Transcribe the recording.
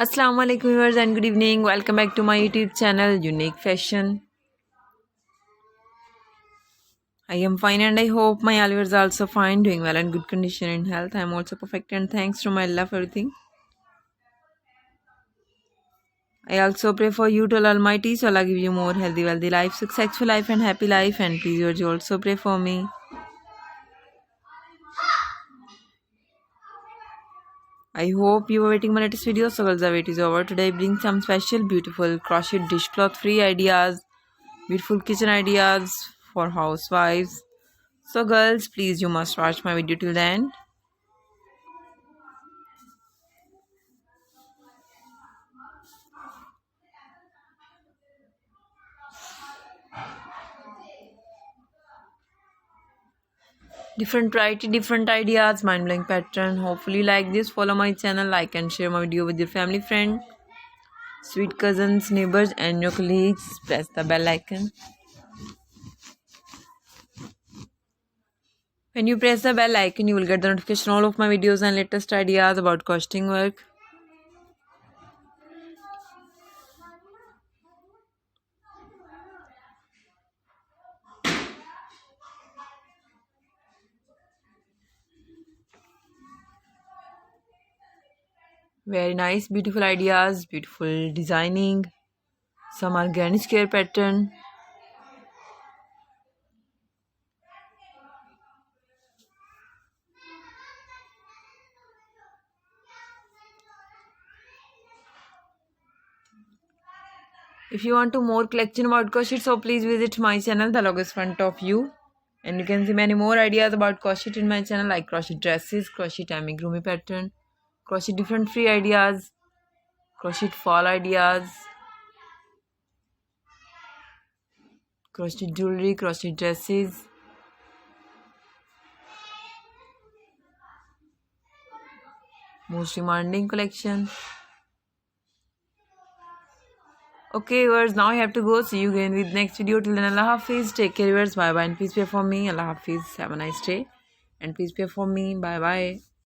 Assalamu alaikum viewers and good evening. Welcome back to my YouTube channel Unique Fashion. I am fine and I hope my all viewers are also fine, doing well and good condition and health. I am also perfect and thanks to my Allah for everything. I also pray for you to Allah Almighty, so Allah give you more healthy, wealthy life, successful life and happy life, and please viewers you also pray for me. I hope you are waiting my latest video, so girls the wait is over. Today I bring some special beautiful crochet dishcloth free ideas, beautiful kitchen ideas for housewives. So girls, please you must watch my video till the end. Different variety, different ideas, mind-blowing pattern. Hopefully you like this. Follow my channel, like and share my video with your family, friend, sweet cousins, neighbors and your colleagues. Press the bell icon. When you press the bell icon, you will get the notification all of my videos and latest ideas about crocheting work. Very nice, beautiful ideas, beautiful designing, some organic square pattern. If you want to more collection about crochet, so please visit my channel. The logo is front of you. And you can see many more ideas about crochet in my channel, like crochet dresses, crochet amigurumi pattern, crochet different free ideas, crochet fall ideas, crochet jewelry, crochet dresses, most demanding collection. Okay viewers, now I have to go. See you again with next video. Till then, Allah Hafiz. Take care viewers. Bye bye and please pray for me. Allah Hafiz. Have a nice day and please pray for me. Bye bye.